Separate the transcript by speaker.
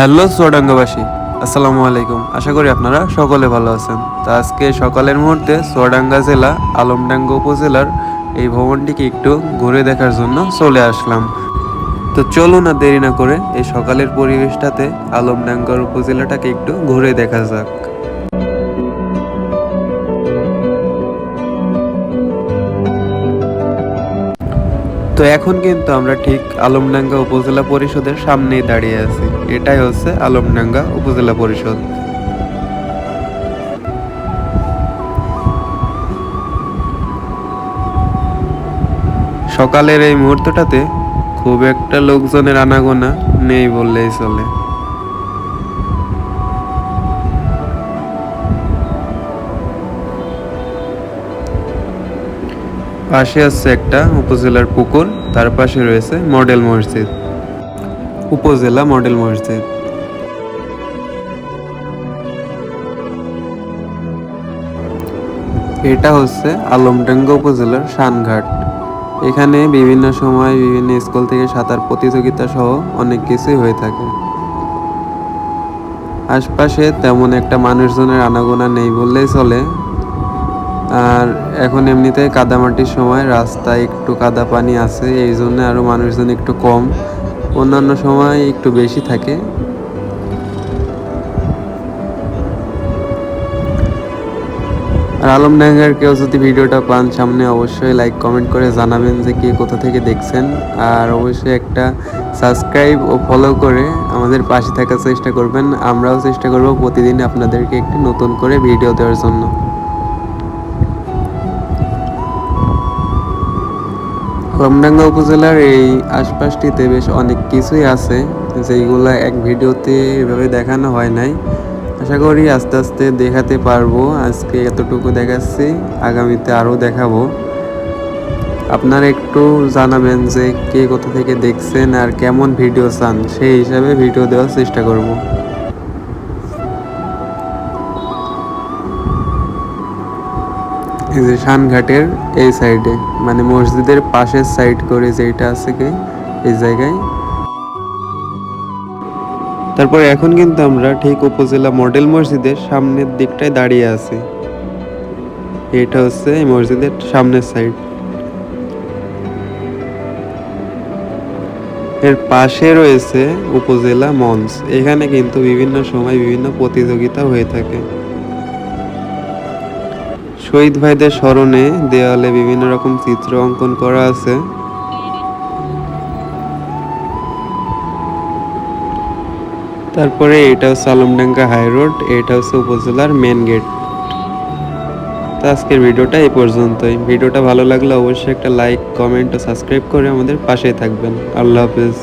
Speaker 1: Hello চুয়াডাঙ্গাবাসী, আসসালামু আলাইকুম। আশা করি আপনারা সকলে ভালো আছেন। তো আজকে সকালের মুহূর্তে চুয়াডাঙ্গা জেলা আলমডাঙ্গা উপজেলার এই ভবনটিকে একটু ঘুরে দেখার জন্য চলে আসলাম। তো চলুন না দেরি না করে এই সকালের পরিবেশটাতে আলমডাঙ্গার উপজেলাটাকে একটু ঘুরে দেখা যাক। তো এখন কিন্তু আমরা ঠিক আলমডাঙ্গা উপজেলা পরিষদের সামনেই দাঁড়িয়ে আছি। এটাই হচ্ছে আলমডাঙ্গা উপজেলা পরিষদ। সকালের এই মুহূর্তটাতে খুব একটা লোকজনের আনাগোনা নেই বললেই চলে। পাশে আছে একটা উপজেলার পুকুর, তার পাশে রয়েছে মডেল মসজিদ, উপজেলা মডেল মসজিদ। এটা হচ্ছে আলমডাঙ্গা উপজেলার শানঘাট। এখানে বিভিন্ন সময় বিভিন্ন স্কুল থেকে সাঁতার প্রতিযোগিতা সহ অনেক কিছুই হয়ে থাকে। আশপাশে তেমন একটা মানুষজনের আনাগোনা নেই বললেই চলে। আর এখন এমনিতে কাদামাটির সময় রাস্তায় একটু কাদা পানি আছে, এই জন্য আরও মানুষজন একটু কম। অন্যান্য সময় একটু বেশি থাকে। আর আলমডাঙ্গার কেউ যদি ভিডিওটা পান সামনে, অবশ্যই লাইক কমেন্ট করে জানাবেন যে কে কোথা থেকে দেখছেন। আর অবশ্যই একটা সাবস্ক্রাইব ও ফলো করে আমাদের পাশে থাকার চেষ্টা করবেন। আমরাও চেষ্টা করব প্রতিদিন আপনাদেরকে একটি নতুন করে ভিডিও দেওয়ার জন্য। আলমডাঙ্গা উপজেলার এই আশপাশটিতে বেশ অনেক কিছুই আছে, যেগুলো এক ভিডিওতে এভাবে দেখানো হয় নাই। আশা করি আস্তে আস্তে দেখাতে পারবো। আজকে এতটুকু দেখাচ্ছি, আগামীতে আরও দেখাবো। আপনারা একটু জানাবেন যে কে কোথা থেকে দেখছেন আর কেমন ভিডিও চান, সেই হিসাবে ভিডিও দেওয়ার চেষ্টা করব। এই যে শানঘাটের এই সাইডে, মানে মসজিদের পাশের সাইড করে যেটা আছে কি এই জায়গায়। তারপর এখন কিন্তু আমরা ঠিক উপজেলা মডেল মসজিদের সামনের দিকটায় দাঁড়িয়ে আছি। এটা হচ্ছে এই মসজিদের সামনের সাইড। এর পাশে রয়েছে উপজেলা মঞ্চ। এখানে কিন্তু বিভিন্ন সময় বিভিন্ন প্রতিযোগিতা হয়ে থাকে। শহীদ ভাইদের স্মরণে দেওয়ালে বিভিন্ন রকম চিত্র অঙ্কন করা আছে। তারপরে এটা হচ্ছে আলমডাঙ্গা হাই রোড, এটা হচ্ছে উপজেলার মেন গেট। তো আজকের ভিডিওটা এই পর্যন্তই। ভিডিওটা ভালো লাগলে অবশ্যই একটা লাইক, কমেন্ট ও সাবস্ক্রাইব করে আমাদের পাশেই থাকবেন। আল্লাহ হাফেজ।